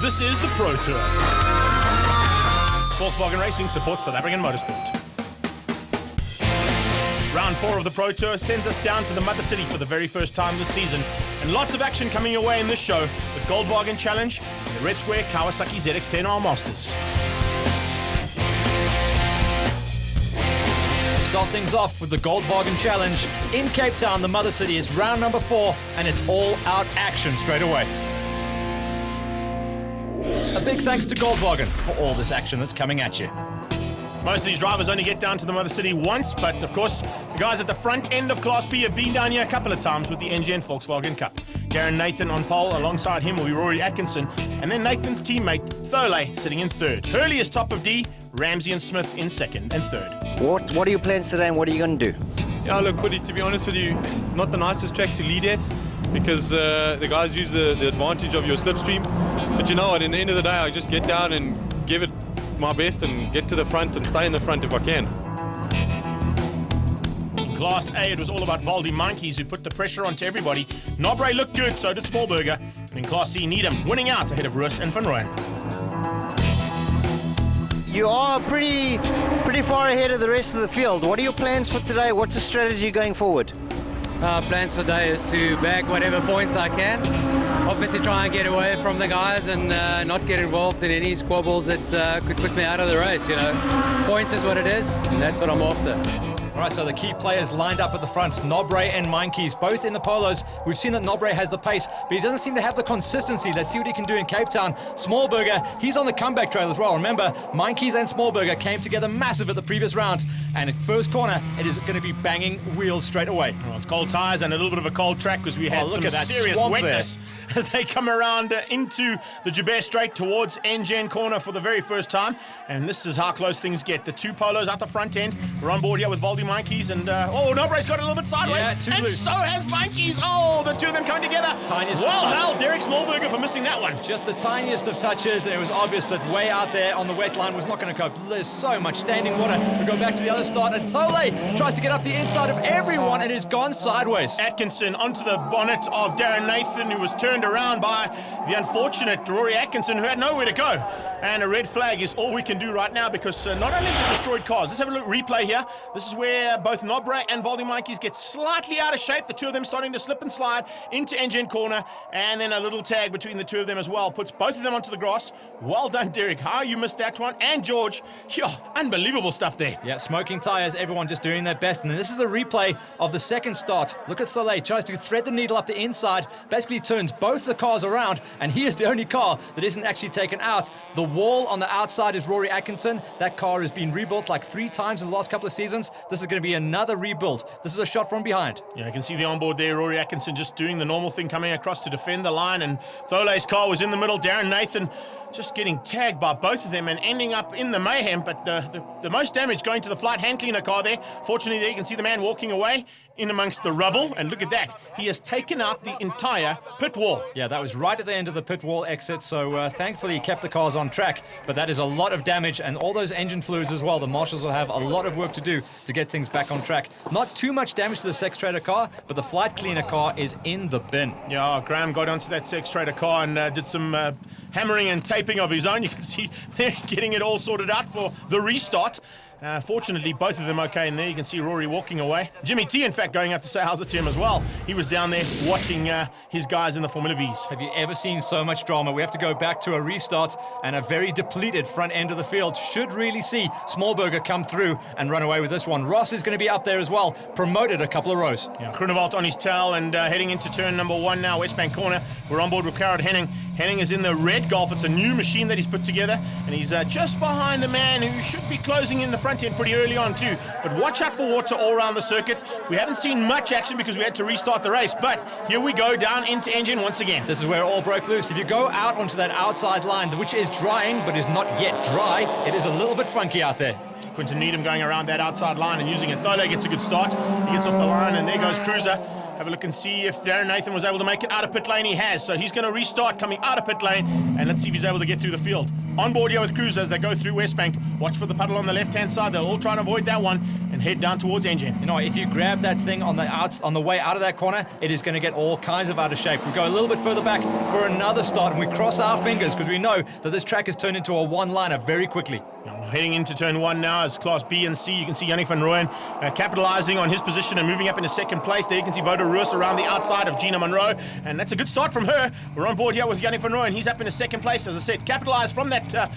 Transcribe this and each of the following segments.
this is the Pro Tour. Volkswagen Racing supports South African motorsport. Round 4 of the Pro Tour sends us down to the Mother City for the very first time this season, and lots of action coming your way in this show with Volkswagen Challenge and the Red Square Kawasaki ZX-10R Masters. Start things off with the Volkswagen Challenge in Cape Town, the Mother City. It's round number 4, and it's all-out action straight away. A big thanks to Volkswagen for all this action that's coming at you. Most of these drivers only get down to the Mother City once, but of course, the guys at the front end of Class B have been down here a couple of times with the NGN Volkswagen Cup. Darren Nathan on pole, alongside him will be Rory Atkinson, and then Nathan's teammate, Thole, sitting in third. Hurley is top of D, Ramsey and Smith in second and third. What are your plans today and what are you going to do? Yeah, look, buddy, to be honest with you, it's not the nicest track to lead at because the guys use the advantage of your slipstream. But you know what, in the end of the day, I just get down and give it my best and get to the front and stay in the front if I can. In Class A, it was all about Valdi Monkeys who put the pressure onto everybody. Nobre looked good, so did Smallberger. And in Class C, Needham winning out ahead of Roos and Van Rooyen. You are pretty far ahead of the rest of the field. What are your plans for today? What's the strategy going forward? Plans for today is to bag whatever points I can. Obviously try and get away from the guys and not get involved in any squabbles that could put me out of the race, you know. Points is what it is, and that's what I'm after. All right, so the key players lined up at the front, Nobre and Monkeys, both in the polos. We've seen that Nobre has the pace, but he doesn't seem to have the consistency. Let's see what he can do in Cape Town. Smallberger, he's on the comeback trail as well. Remember, Monkeys and Smallberger came together massive at the previous round, and at first corner, it is going to be banging wheels straight away. Well, it's cold tyres and a little bit of a cold track because we had some serious wetness as they come around into the Joubert Straight towards NGN corner for the very first time. And this is how close things get. The two polos at the front end. We're on board here with Valdi Monkeys, and Nobre's got a little bit sideways, and loose. So has Monkeys. Oh, the two of them coming together. Tiniest hell, Derek Smallberger for missing that one. Just the tiniest of touches, and it was obvious that way out there on the wet line was not going to cope. There's so much standing water. We go back to the other start, and Tole tries to get up the inside of everyone, and it's gone sideways. Atkinson onto the bonnet of Darren Nathan, who was turned around by the unfortunate Rory Atkinson, who had nowhere to go. And a red flag is all we can do right now because not only the destroyed cars. Let's have a look replay here. This is where both Nobre and Valdi Monkeys get slightly out of shape. The two of them starting to slip and slide into NGN corner, and then a little tag between the two of them as well. Puts both of them onto the grass. Well done, Derek. How you missed that one. And George. Unbelievable stuff there. Yeah, smoking tyres, everyone just doing their best. And then this is the replay of the second start. Look at Thole, tries to thread the needle up the inside, basically turns both the cars around, and he is the only car that isn't actually taken out. The wall on the outside is Rory Atkinson. That car has been rebuilt like 3 times in the last couple of seasons. This is going to be another rebuild. This is a shot from behind. Yeah, you can see the onboard there. Rory Atkinson just doing the normal thing, coming across to defend the line, and Thole's car was in the middle. Darren Nathan just getting tagged by both of them and ending up in the mayhem, but the most damage going to the flight hand cleaner car there. Fortunately, there you can see the man walking away in amongst the rubble, and look at that. He has taken out the entire pit wall. Yeah, that was right at the end of the pit wall exit, so thankfully he kept the cars on track, but that is a lot of damage, and all those engine fluids as well. The marshals will have a lot of work to do to get things back on track. Not too much damage to the Sex Trader car, but the flight cleaner car is in the bin. Yeah, Graham got onto that Sex Trader car and did some hammering and taping of his own. You can see they're getting it all sorted out for the restart. Fortunately, both of them okay in there. You can see Rory walking away. Jimmy T, in fact, going up to say how's it to him as well. He was down there watching his guys in the Formula Vs. Have you ever seen so much drama? We have to go back to a restart, and a very depleted front end of the field should really see Smallberger come through and run away with this one. Ross is going to be up there as well, promoted a couple of rows. Yeah, Groenewald on his tail and heading into turn number 1 now, Westbank corner. We're on board with Gerard Henning. Henning is in the red Golf. It's a new machine that he's put together, and he's just behind the man who should be closing in the front end pretty early on too. But watch out for water all around the circuit. We haven't seen much action because we had to restart the race, but here we go down into engine once again. This is where it all broke loose. If you go out onto that outside line, which is drying but is not yet dry, it is a little bit funky out there. Quinton Needham going around that outside line and using it. Thole gets a good start. He gets off the line, and there goes Cruiser. Have a look and see if Darren Nathan was able to make it out of pit lane. He has, so he's going to restart coming out of pit lane, and let's see if he's able to get through the field. on board here with Cruiser as they go through West Bank. Watch for the puddle on the left-hand side. They'll all try and avoid that one and head down towards Engine. You know, if you grab that thing on the way out of that corner, it is going to get all kinds of out of shape. We go a little bit further back for another start, and we cross our fingers because we know that this track has turned into a one-liner very quickly. Heading into turn 1 now as Class B and C. You can see Yannick van Rooyen capitalizing on his position and moving up into second place. There you can see Voda Roos around the outside of Gina Monroe, and that's a good start from her. We're on board here with Yannick van Rooyen. He's up into second place, as I said, capitalized from that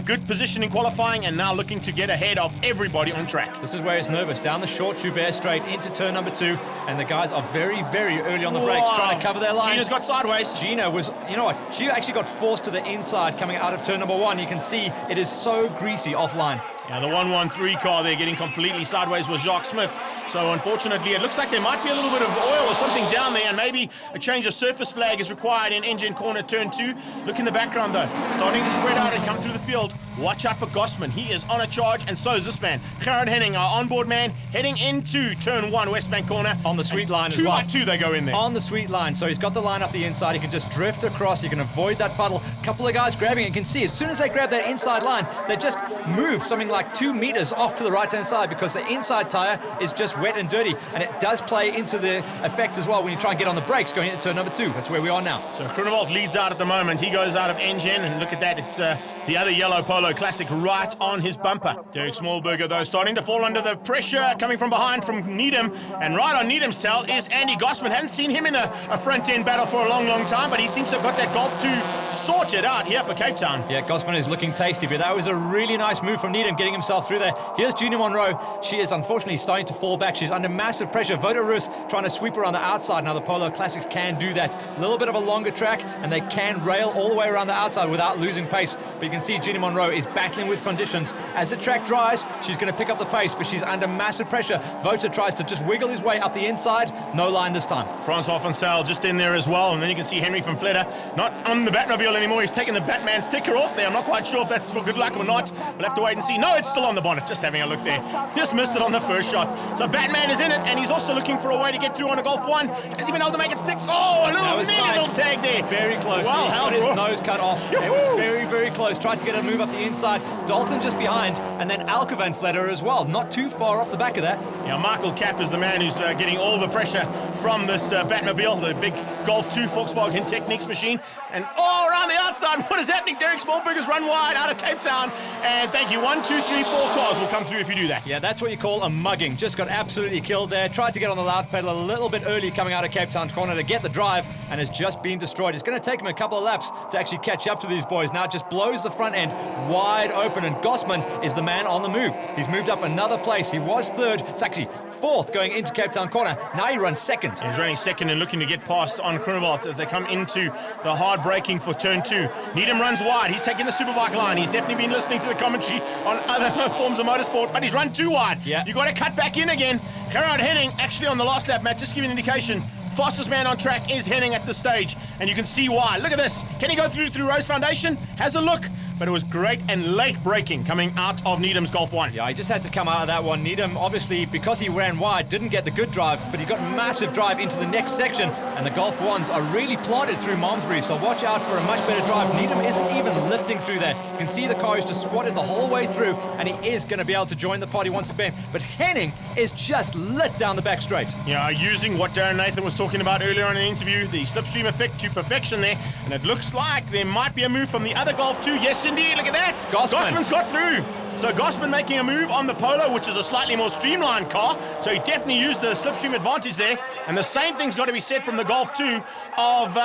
good position in qualifying, and now looking to get ahead of everybody on track. This is where it's nervous. Down the short Joubert straight into turn number 2, and the guys are very, very early on the brakes, trying to cover their lines. Gina's got sideways. Gina was, you know what, she actually got forced to the inside coming out of turn number 1. You can see it is so greasy offline. Yeah, the 113 car there getting completely sideways was Jacques Smith. So unfortunately, it looks like there might be a little bit of oil or something down there, and maybe a change of surface flag is required in engine corner turn 2. Look in the background though, starting to spread out and come through the field. Watch out for Gossman. He is on a charge, and so is this man. Gerard Henning, our onboard man, heading into turn 1 West Bank corner. On the sweet line as well. 2 by 2 they go in there. On the sweet line, so he's got the line up the inside. He can just drift across. You can avoid that puddle. A couple of guys grabbing it. You can see as soon as they grab that inside line, they just move something like 2 meters off to the right-hand side because the inside tire is just wet and dirty, and it does play into the effect as well when you try and get on the brakes going into turn number 2. That's where we are now. So Groenewald leads out at the moment. He goes out of engine, and look at that. It's the other yellow Polo Classic right on his bumper. Derek Smallberger, though, starting to fall under the pressure coming from behind from Needham, and right on Needham's tail is Andy Gossman. Haven't seen him in a front-end battle for a long, long time, but he seems to have got that Golf 2 sorted out here for Cape Town. Yeah, Gossman is looking tasty, but that was a really nice move from Needham, getting himself through there. Here's Gina Monroe. She is unfortunately starting to fall back. She's under massive pressure. Voda Roos trying to sweep her on the outside. Now the Polo Classics can do that. A little bit of a longer track, and they can rail all the way around the outside without losing pace. But you can see Gina Monroe is battling with conditions. As the track dries, she's going to pick up the pace, but she's under massive pressure. Voda tries to just wiggle his way up the inside. No line this time. Francois van Sale just in there as well, and then you can see Henry van Vletter not on the Batmobile anymore. He's taking the Batman sticker off there. I'm not quite sure if that's for good luck or not. We'll have to wait and see. No, it's still on the bonnet. Just having a look there. Just missed it on the first shot. So Batman is in it, and he's also looking for a way to get through on a Golf 1. Has he been able to make it stick? Oh, a little tag there. Very close. Well, He got his nose cut off. It was very, very close. Tried to get a move up the inside. Dalton just behind, and then Alke van Vletter as well. Not too far off the back of that. Yeah, Michael Kapp is the man who's getting all the pressure from this Batmobile, the big Golf 2 Volkswagen Techniques machine. And around the outside, what is happening? Derek Smallberger's run wide out of Cape Town. And thank you, 1, 2, 3, 4 cars will come through if you do that. Yeah, that's what you call a mugging. Just got absolutely killed there. Tried to get on the loud pedal a little bit early coming out of Cape Town's corner to get the drive, and has just been destroyed. It's going to take him a couple of laps to actually catch up to these boys. Now it just blows the front end wide open, and Gossman is the man on the move. He's moved up another place. He was third. It's actually fourth going into Cape Town corner. Now he runs second. He's running second and looking to get past on Groenewald as they come into the hard braking for turn 2. Needham runs wide. He's taking the superbike line. He's definitely been listening to the commentary on other forms of motorsport, but he's run too wide. Yeah. You've got to cut back in again. Gerard Henning, actually on the last lap, Matt, just to give you an indication, fastest man on track is Henning at this stage, and you can see why. Look at this. Can he go through Rose Foundation? Has a look, but it was great and late braking coming out of Needham's Golf 1. Yeah, he just had to come out of that one. Needham, obviously, because he ran wide, didn't get the good drive, but he got massive drive into the next section, and the Golf 1s are really planted through Malmesbury, so watch out for a much better drive. Needham isn't even lifting through there. You can see the car is just squatted the whole way through, and he is going to be able to join the party once again, but Henning is just lit down the back straight. Yeah, using what Darren Nathan was talking about earlier on in the interview, the slipstream effect to perfection there, and it looks like there might be a move from the other Golf 2. Yes, indeed, look at that. Gossman's got through. So Gossman making a move on the Polo, which is a slightly more streamlined car, so he definitely used the slipstream advantage there, and the same thing's got to be said from the Golf 2 of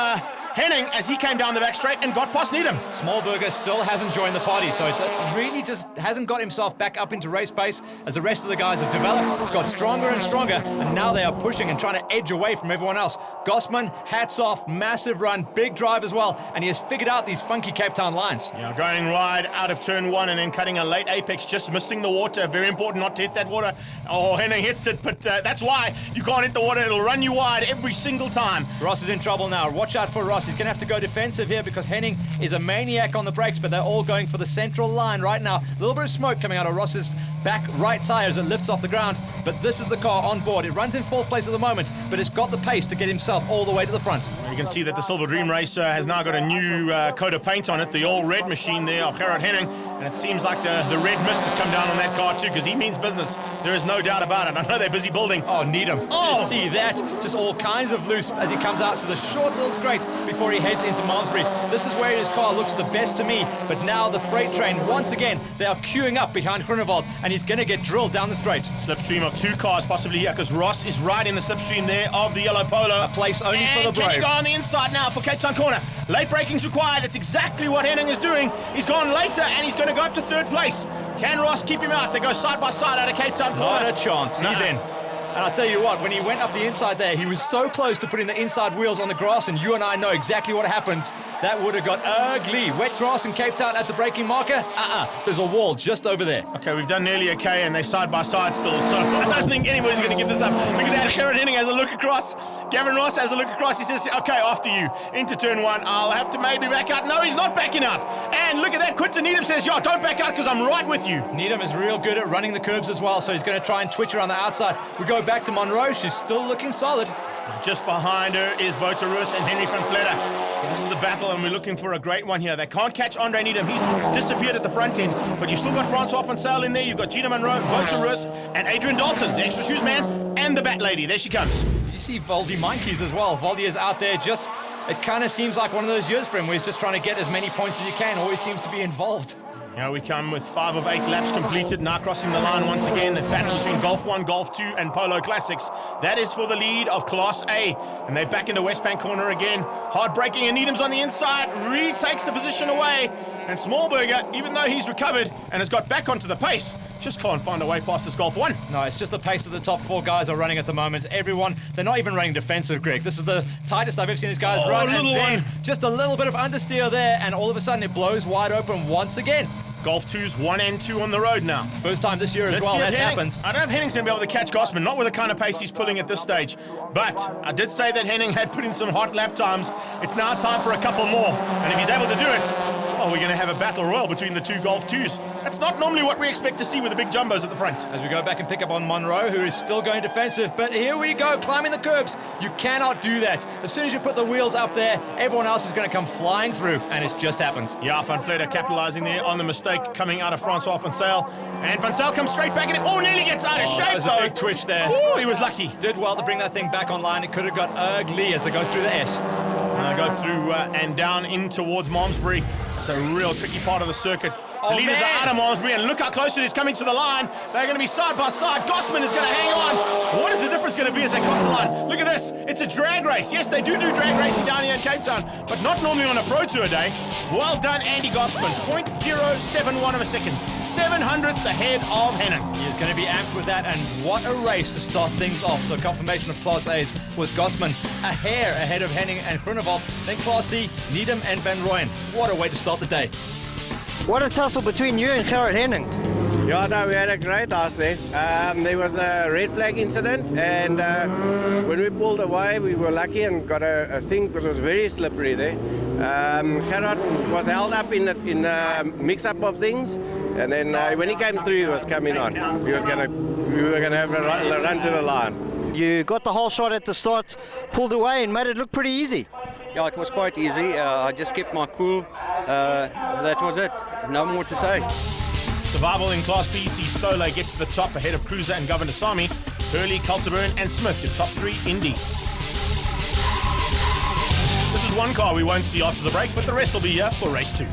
Henning as he came down the back straight and got past Needham. Smallberger still hasn't joined the party, so it really just hasn't got himself back up into race pace as the rest of the guys have developed, got stronger and stronger, and now they are pushing and trying to edge away from everyone else. Gossman, hats off, massive run, big drive as well, and he has figured out these funky Cape Town lines. Yeah, going wide out of turn 1 and then cutting a late apex, just missing the water. Very important not to hit that water. Oh, Henning hits it, but that's why you can't hit the water. It'll run you wide every single time. Ross is in trouble now. Watch out for Ross. Ross. He's going to have to go defensive here because Henning is a maniac on the brakes, but they're all going for the central line right now. A little bit of smoke coming out of Ross's back right tyre as it lifts off the ground, but this is the car on board. It runs in 4th place at the moment, but it's got the pace to get himself all the way to the front. You can see that the Silver Dream Racer has now got a new coat of paint on it, the all red machine there of Gerard Henning, and it seems like the red mist has come down on that car too, because he means business. There is no doubt about it. I know they're busy building. Oh, Needham. Oh! You see that? Just all kinds of loose as he comes out to the short little straight before he heads into Malmesbury. This is where his car looks the best to me, but now the freight train, once again, they are queuing up behind Groenewald, and he's going to get drilled down the straight. Slipstream of 2 cars possibly here, because Ross is right in the slipstream there of the yellow Polo. A place only and for the can he brave. go on the inside now for Cape Town corner? Late braking's required. It's exactly what Henning is doing. He's gone later, and he's going to go up to 3rd place. Can Ross keep him out? They go side by side out of Cape Town corner. Not a chance. He's in. And I'll tell you what, when he went up the inside there, he was so close to putting the inside wheels on the grass, and you and I know exactly what happens. That would have got ugly. Wet grass in Cape Town at the braking marker? There's a wall just over there. Okay, we've done nearly a K, and they're side by side still, so I don't think anybody's going to give this up. Look at that. Gerard Henning has a look across. Gavin Ross has a look across. He says, okay, after you. Into turn 1. I'll have to maybe back out. No, he's not backing out. And look at that. Quinton Needham says, yeah, don't back out because I'm right with you. Needham is real good at running the curbs as well, so he's going to try and twitch around the outside. We go back to Monroe. She's still looking solid. Just behind her is Wouter Roos and Henry van Vletter. This is the battle, and we're looking for a great one here. They can't catch Andre Needham. He's disappeared at the front end. But you've still got Francois van Zyl in there. You've got Gina Monroe, Wouter Roos, and Adrian Dalton, the extra shoes man, and the Bat Lady. There she comes. Did you see Voldy Monkeys as well? Voldy is out there just... It kind of seems like one of those years for him where he's just trying to get as many points as he can. Always seems to be involved. Here we come with 5 of 8 laps completed. Now crossing the line once again. The battle between Golf 1, Golf 2 and Polo Classics. That is for the lead of Class A. And they're back into West Bank corner again. Hard braking, and Needham's on the inside. Retakes the position away. And Smallberger, even though he's recovered and has got back onto the pace, just can't find a way past this Golf 1. No, it's just the pace that the top 4 guys are running at the moment. Everyone, they're not even running defensive, Greg. This is the tightest I've ever seen these guys run. A little and then one. just a little bit of understeer there, and all of a sudden it blows wide open once again. Golf 2's 1 and 2 on the road now. First time this year as Let's well, see if that's Henning- happened. I don't know if Henning's going to be able to catch Gossman, not with the kind of pace he's pulling at this stage. But I did say that Henning had put in some hot lap times. It's now time for a couple more. And if he's able to do it, well, we're going to have a battle royal between the 2 Golf 2s. That's not normally what we expect to see with the big jumbos at the front. As we go back and pick up on Monroe, who is still going defensive, but here we go, climbing the curbs. You cannot do that. As soon as you put the wheels up there, everyone else is going to come flying through, and it's just happened. Yeah, Van Vletter capitalizing there on the mistake coming out of Francois van Zyl. And van Zyl comes straight back in it. Oh, nearly gets out of shape, That was though. a big twitch there. Oh, he was lucky. Did well to bring that thing back online. It could have got ugly as they go through the S. Go through and down in towards Malmesbury. It's a real tricky part of the circuit. The Oh, leaders man. are out of Malmesbury, and look how close it is coming to the line. They're going to be side by side. Gossman is going to hang on. What is the difference going to be as they cross the line? Look at this. It's a drag race. Yes, they do drag racing down here in Cape Town, but not normally on a Pro Tour day. Well done, Andy Gossman. 0.071 of a second. 700ths ahead of Henning. He is going to be amped with that, and what a race to start things off. So confirmation of Class A's was Gossman a hair ahead of Henning and Groenewald. Then Class C, Needham and Van Rooyen. What a way to start the day. What a tussle between you and Gerard Henning. Yeah, no, we had a great last day. There was a red flag incident, and when we pulled away, we were lucky and got a thing because it was very slippery there. Gerard was held up in the mix-up of things, and then when he came through, he was coming on. We were gonna have a run to the line. You got the whole shot at the start, pulled away and made it look pretty easy. Yeah, it was quite easy. I just kept my cool. That was it. No more to say. Survival in Class B sees Stole get to the top ahead of Cruiser and Governor Sami. Hurley, Culterburn and Smith, your top 3 Indy. This is one car we won't see after the break, but the rest will be here for race 2.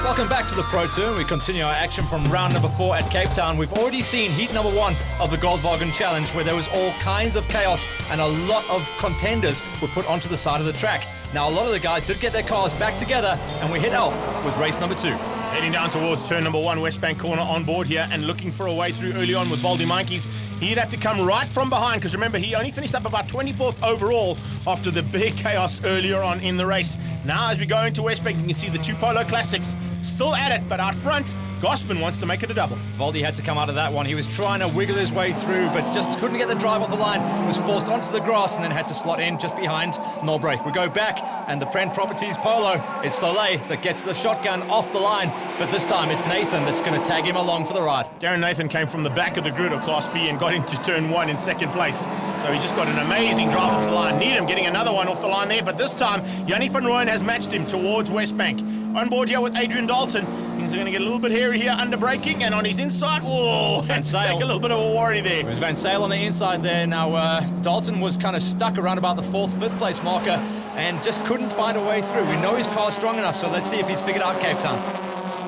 Welcome back to the Pro Tour. We continue our action from round number 4 at Cape Town. We've already seen heat number 1 of the Goldwagen Challenge, where there was all kinds of chaos and a lot of contenders were put onto the side of the track. Now, a lot of the guys did get their cars back together, and we hit off with race number 2. Heading down towards turn number 1, West Bank corner on board here and looking for a way through early on with Baldy Monkeys. He'd have to come right from behind because remember, he only finished up about 24th overall after the big chaos earlier on in the race. Now as we go into West Bank, you can see the 2 Polo Classics still at it, but out front, Gossman wants to make it a double. Voldy had to come out of that one. He was trying to wiggle his way through, but just couldn't get the drive off the line. Was forced onto the grass and then had to slot in just behind Norbrae. We go back, and the Prent Properties Polo, it's Tholay that gets the shotgun off the line, but this time it's Nathan that's going to tag him along for the ride. Darren Nathan came from the back of the grid of Class B and got into turn 1 in second place. So he just got an amazing drive off the line. Needham getting another one off the line there, but this time, Yanni van Rooyen has matched him towards West Bank. On board here with Adrian Dalton. Things are going to get a little bit hairy here under braking, and on his inside, whoa, had to take a little bit of a worry there. It was Van Sale on the inside there. Now, Dalton was kind of stuck around about the 4th, 5th place marker and just couldn't find a way through. We know his car's strong enough, so let's see if he's figured out Cape Town.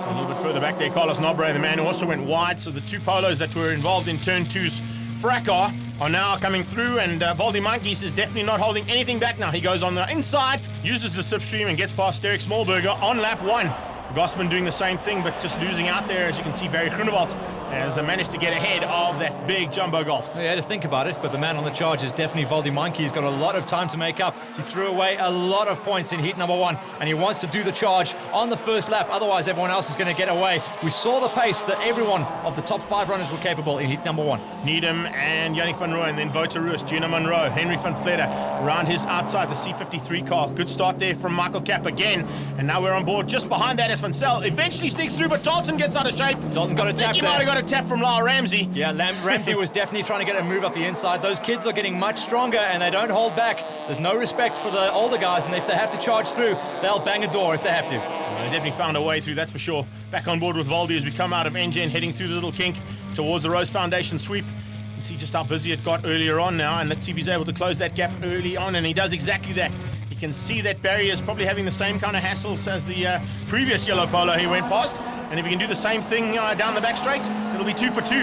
So a little bit further back there, Carlos Norbrae, the man who also went wide. So the 2 Polos that were involved in turn 2's fracas are now coming through, and Baldy Monkeys is definitely not holding anything back now. He goes on the inside, uses the slipstream and gets past Derek Smallberger on lap 1. Gossman doing the same thing, but just losing out there. As you can see, Barry Groenewald has managed to get ahead of that big jumbo Golf. He had to think about it, but the man on the charge is definitely Voldy Monkey. He's got a lot of time to make up. He threw away a lot of points in heat number 1, and he wants to do the charge on the first lap. Otherwise, everyone else is going to get away. We saw the pace that everyone of the top 5 runners were capable in heat number 1. Needham and Yannick van Rooyen, then Wouter Roos, Gina Munro, Henry van Vletter around his outside, the C53 car. Good start there from Michael Kapp again, and now we're on board just behind that as Van Zel eventually sneaks through, but Dalton gets out of shape. Dalton got a tap He there. might have got a tap from Lyle Ramsey. Yeah, Ramsey was definitely trying to get a move up the inside. Those kids are getting much stronger and they don't hold back. There's no respect for the older guys, and if they have to charge through, they'll bang a door if they have to. They definitely found a way through, that's for sure. Back on board with Voldy as we come out of Engen, heading through the little kink towards the Rose Foundation sweep. You can see just how busy it got earlier on now, and let's see if he's able to close that gap early on, and he does exactly that. You can see that Barry is probably having the same kind of hassles as the previous yellow polo he went past, and if he can do the same thing down the back straight, it'll be 2 for 2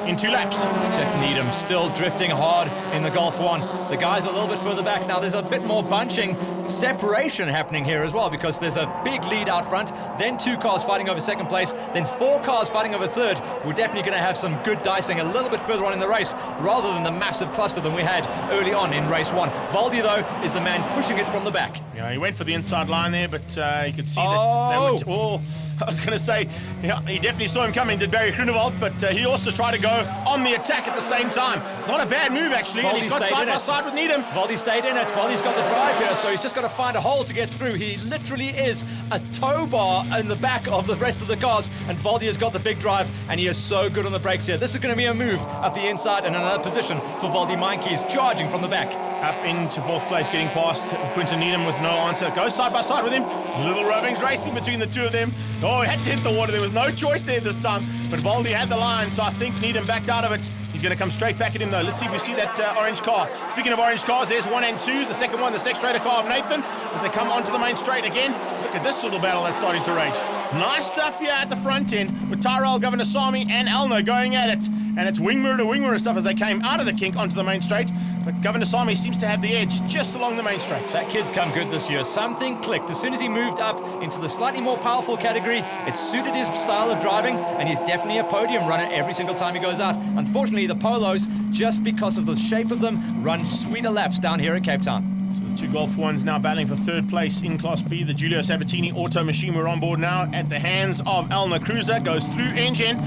in 2 laps. Check Needham still drifting hard in the Golf 1. The guys a little bit further back now. There's a bit more bunching separation happening here as well, because there's a big lead out front, then 2 cars fighting over second place, then 4 cars fighting over third. We're definitely going to have some good dicing a little bit further on in the race, rather than the massive cluster than we had early on in race 1. Voldy, though, is the man pushing it from the back. Yeah, he went for the inside line there, but you could see that they went. I was going to say, yeah, he definitely saw him coming, did Barry Groenewald, but he also tried to go on the attack at the same time. It's not a bad move, actually, and he's got side by side with Needham. Voldy stayed in it. Voldy's got the drive here, so he's just got to find a hole to get through. He literally is a tow bar in the back of the rest of the cars, and Voldy has got the big drive, and he is so good on the brakes here. This is going to be a move up the inside and another position for Voldy Monkey. He's charging from the back. Up into 4th place, getting past Quinton Needham with no answer. Goes side by side with him. Little Rubbings racing between the 2 of them. Oh, he had to hit the water. There was no choice there this time. But Voldy had the line, so I think Needham backed out of it. He's going to come straight back at him, though. Let's see if we see that orange car. Speaking of orange cars, there's 1 and 2. The second one, the Sex Trader car of Nathan, as they come onto the main straight again. Look at this little battle that's starting to rage. Nice stuff here at the front end with Tyrell, Governor Sami, and Elna going at it. And it's wing mirror to wing mirror stuff as they came out of the kink onto the main straight. But Governor Sami seems to have the edge just along the main straight. That kid's come good this year. Something clicked. As soon as he moved up into the slightly more powerful category, it suited his style of driving, and he's definitely a podium runner every single time he goes out. Unfortunately, the Polos, just because of the shape of them, run sweeter laps down here at Cape Town. So the 2 Golf 1s now battling for 3rd place in Class B. The Giulio Sabatini Auto Machine, we're on board now at the hands of Elna Cruiser. Goes through Engen.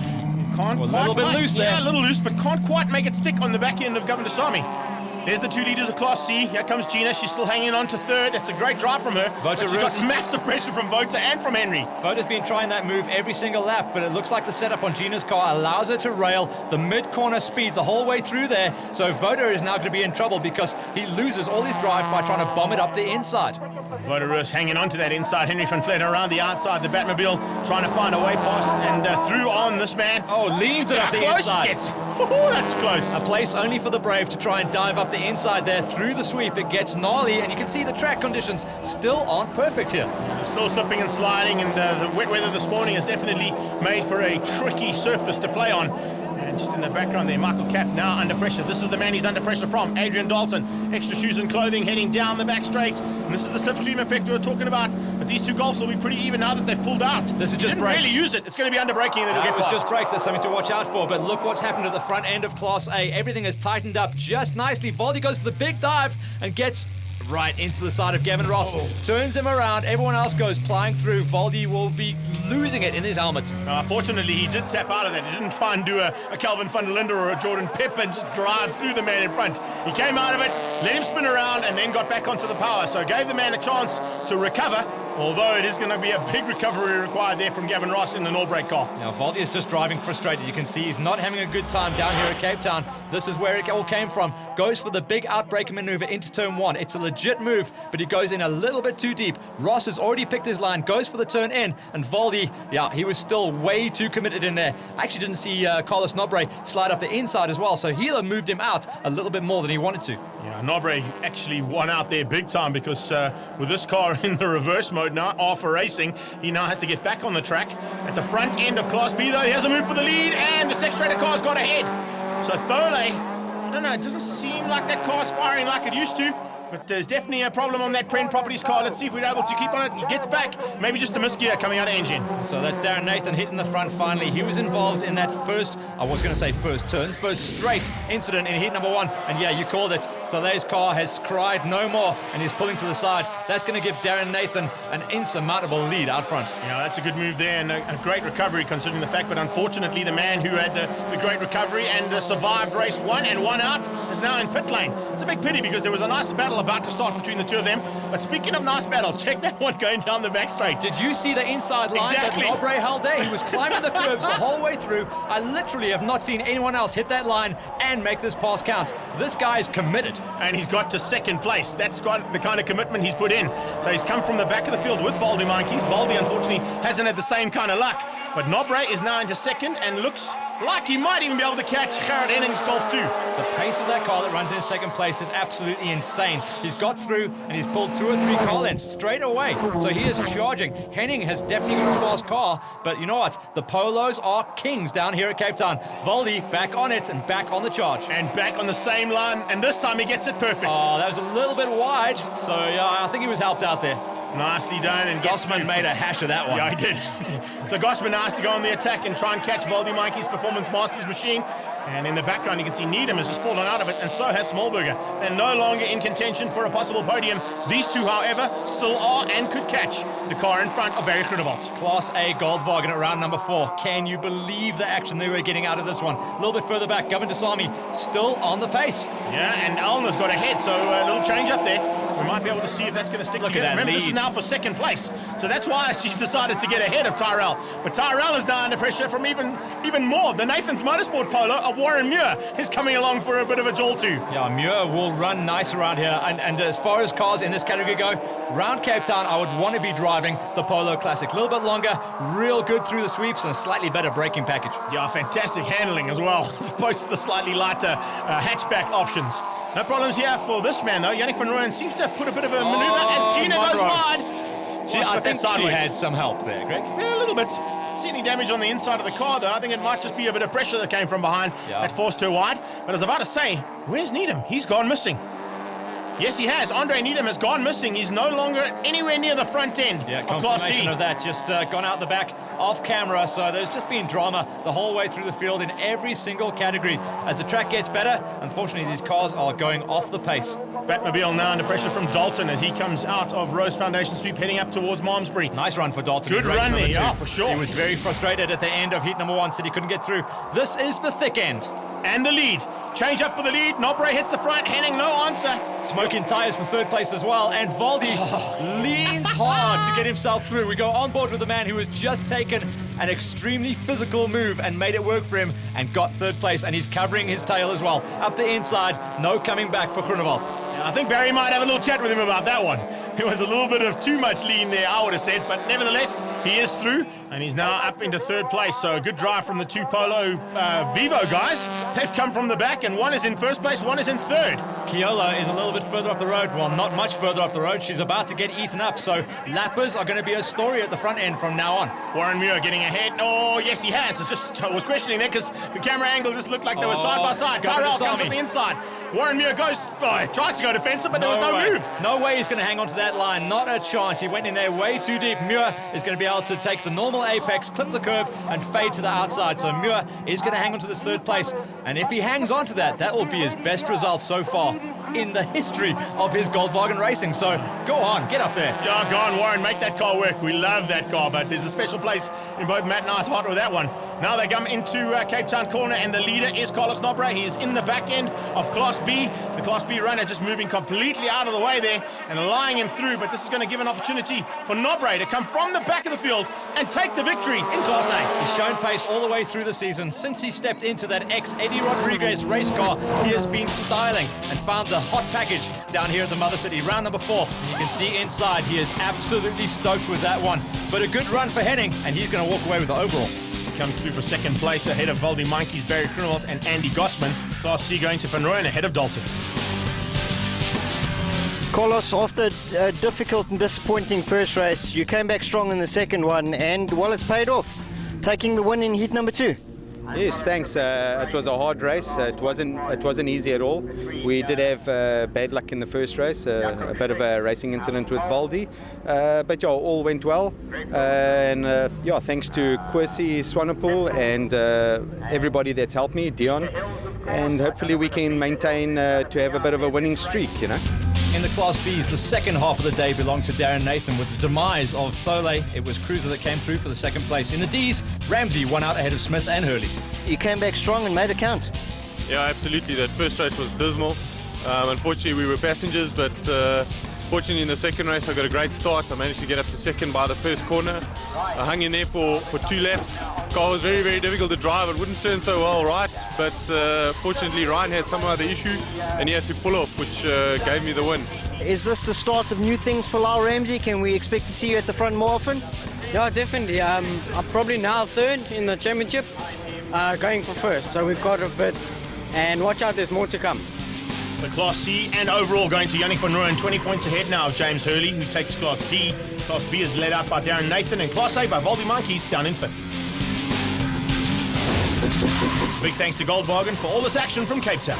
Can't a little bit loose there. Yeah, a little loose, but can't quite make it stick on the back end of Governor Sami. There's the 2 leaders of Class C. Here comes Gina. She's still hanging on to 3rd. That's a great drive from her. But she's got massive pressure from Wouter and from Henry. Wouter's been trying that move every single lap, but it looks like the setup on Gina's car allows her to rail the mid-corner speed the whole way through there. So Wouter is now going to be in trouble because he loses all his drive by trying to bomb it up the inside. Wouter Roos hanging on to that inside. Henry van Vletter around the outside. The Batmobile trying to find a way past and through on this man. Oh, leans it up the close inside. It gets. Ooh, that's close. A place only for the brave to try and dive up the inside there through the sweep. It gets gnarly, and you can see the track conditions still aren't perfect here. Still slipping and sliding, and the wet weather this morning has definitely made for a tricky surface to play on. And just in the background there, Michael Kapp now under pressure. This is the man he's under pressure from, Adrian Dalton. Extra shoes and clothing heading down the back straight. And this is the slipstream effect we were talking about. but these two golfs will be pretty even now that they've pulled out. This is just Didn't brakes. really use it. It's going to be under braking that will It get was past. just brakes. That's something to watch out for. But look what's happened at the front end of Class A. Everything is tightened up just nicely. Voldy goes for the big dive and gets right into the side of Gavin Ross. Turns him around. Everyone else goes flying through. Voldy will be losing it in his helmet. Fortunately, he did tap out of that. He didn't try and do a Calvin van der Linde or a Jordan Pip and just drive through the man in front. He came out of it, let him spin around, and then got back onto the power. So gave the man a chance to recover, although it is going to be a big recovery required there from Gavin Ross in the no-brake car. Now, Voldy is just driving frustrated. You can see he's not having a good time down here at Cape Town. This is where it all came from. Goes for the big outbreaker maneuver into turn one. It's a legit move, but he goes in a little bit too deep. Ross has already picked his line, goes for the turn in, and Voldy, yeah, he was still way too committed in there. I actually didn't see Carlos Nobre slide up the inside as well, so Healer moved him out a little bit more than he wanted to. Yeah, Nobre actually won out there big time because with this car in the reverse mode now, R for racing, he now has to get back on the track. At the front end of Class B, though, he has a move for the lead, and the Sextrator car's got ahead. So Thole, I don't know, it doesn't seem like that car's firing like it used to. But there's definitely a problem on that Pren Properties car. Let's see if we're able to keep on it. He gets back. Maybe just a misgear coming out of engine. So that's Darren Nathan hitting the front finally. He was involved in that first straight incident in heat number one. And yeah, you called it. Thole's car has cried no more and he's pulling to the side. That's going to give Darren Nathan an insurmountable lead out front. Yeah, that's a good move there and a great recovery considering the fact. But unfortunately, the man who had the great recovery and survived race one and one out is now in pit lane. It's a big pity because there was a nice battle about to start between the two of them. But speaking of nice battles, check that one going down the back straight. Did you see the inside line Exactly. that Nobre held there? He was climbing the curbs the whole way through. I literally have not seen anyone else hit that line and make this pass count. This guy is committed. And he's got to second place. That's got the kind of commitment he's put in. So he's come from the back of the field with Voldy Monkeys. Voldy, unfortunately, hasn't had the same kind of luck. But Nobre is now into second and looks like he might even be able to catch Gerard Henning's Golf 2. The pace of that car that runs in second place is absolutely insane. He's got through and he's pulled 2 or 3 car lengths straight away. So he is charging. Henning has definitely got a fast car, but you know what? The Polos are kings down here at Cape Town. Voldy back on it and back on the charge. And back on the same line, and this time he gets it perfect. Oh, that was a little bit wide. So yeah, I think he was helped out there. Nicely done. And gets Gossman through. made a hash of that one. Yeah, he did. So Gossman has to go on the attack and try and catch Voldy Mikey's Performance Masters machine. And in the background, you can see Needham has just fallen out of it, and so has Smallberger. They're no longer in contention for a possible podium. These two, however, still are and could catch the car in front of Barry Groenewald. Class A Goldwagen at round number 4. Can you believe the action they were getting out of this one? A little bit further back, Gavin Dasami still on the pace. Yeah, and Alma's got ahead, so a little change up there. We might be able to see if that's going to stick Look at together. that Remember, this is lead. now for second place. So that's why she's decided to get ahead of Tyrell. But Tyrell is now under pressure from even more. The Nathan's Motorsport Polo of Warren Muir is coming along for a bit of a jolt too. Yeah, Muir will run nice around here. And as far as cars in this category go, round Cape Town, I would want to be driving the Polo Classic. A little bit longer, real good through the sweeps, and a slightly better braking package. Yeah, fantastic handling as well, as opposed to the slightly lighter hatchback options. No problems here for this man though. Yannick van Rooyen seems to have put a bit of a maneuver as Gina goes Monroe. wide. I think she had some help there, Greg. Yeah, a little bit. See any damage on the inside of the car though. I think it might just be a bit of pressure that came from behind that forced her wide. But I was about to say, where's Needham? He's gone missing. Yes, he has. Andre Needham has gone missing. He's no longer anywhere near the front end of Class C. Confirmation of that. Just gone out the back off camera. So there's just been drama the whole way through the field in every single category. As the track gets better, unfortunately, these cars are going off the pace. Batmobile now under pressure from Dalton as he comes out of Rose Foundation Sweep heading up towards Malmesbury. Nice run for Dalton. Good Race run number there, 2. yeah, for sure. He was very frustrated at the end of heat number 1, said he couldn't get through. This is the thick end. And the lead. Change up for the lead. Nobre hits the front. Henning, no answer. Smoking tyres for third place as well. And Voldy leans hard to get himself through. We go on board with the man who has just taken an extremely physical move and made it work for him and got third place. And he's covering his tail as well. Up the inside, no coming back for Groenewald. I think Barry might have a little chat with him about that one. It was a little bit of too much lean there, I would have said, but nevertheless, he is through, and he's now up into third place. So a good drive from the two Polo Vivo guys. They've come from the back, and one is in first place, one is in third. Kiola is a little bit further up the road. Well, not much further up the road. She's about to get eaten up, so lappers are going to be a story at the front end from now on. Warren Muir getting ahead. Oh, yes, he has. I was questioning that because the camera angle just looked like they were side by side. Gavin Tyrell Dasami. comes at the inside. Warren Muir tries to go defensive, but there was no way. move. No way he's going to hang on to that line. Not a chance. He went in there way too deep. Muir is going to be able to take the normal apex, clip the curb, and fade to the outside. So Muir is going to hang on to this third place. And if he hangs on to that, that will be his best result so far in the history of his Goldwagen racing. So go on, get up there. Yeah, go on, Warren, make that car work. We love that car, but there's a special place in both Matt and I's heart with that one. Now they come into Cape Town corner, and the leader is Carlos Nobre. He is in the back end of Class B. The Class B runner just moving completely out of the way there and allying him through, but this is going to give an opportunity for Nobre to come from the back of the field and take the victory in Class A. He's shown pace all the way through the season. Since he stepped into that ex-Eddie Rodriguez race car, he has been styling and found the hot package down here at the Mother City. Round number 4, and you can see inside he is absolutely stoked with that one. But a good run for Henning, and he's going to walk away with the overall. Comes through for second place ahead of Valdi Monkeys, Barry Grunewald and Andy Gossman. Class C going to Van Rooyen ahead of Dalton. Carlos, after a difficult and disappointing first race, you came back strong in the second one, and well, it's paid off, taking the win in heat number 2. Yes, thanks. It was a hard race. It wasn't easy at all. We did have bad luck in the first race, a bit of a racing incident with Valdi, but yeah, all went well. And yeah, thanks to Kwesi Swanepoel and everybody that's helped me, Dion, and hopefully we can maintain to have a bit of a winning streak, you know. In the Class Bs, the second half of the day belonged to Darren Nathan. With the demise of Thole, it was Cruiser that came through for the second place. In the Ds, Ramsey won out ahead of Smith and Hurley. You came back strong and made it count. Yeah, absolutely. That first race was dismal. Unfortunately, we were passengers, but fortunately in the second race I got a great start. I managed to get up to second by the first corner. I hung in there for 2 laps. Car was very, very difficult to drive. It wouldn't turn so well right, but fortunately Ryan had some other issue and he had to pull off, which gave me the win. Is this the start of new things for Lyle Ramsey? Can we expect to see you at the front more often? Yeah, definitely. I'm probably now third in the championship, going for first. So we've got a bit, and watch out, there's more to come. So Class C and overall going to Yannick van Rooyen, 20 points ahead now of James Hurley, who takes Class D. Class B is led out by Darren Nathan, and Class A by Valdi Monkeys down in 5th. Big thanks to Goldwagen for all this action from Cape Town.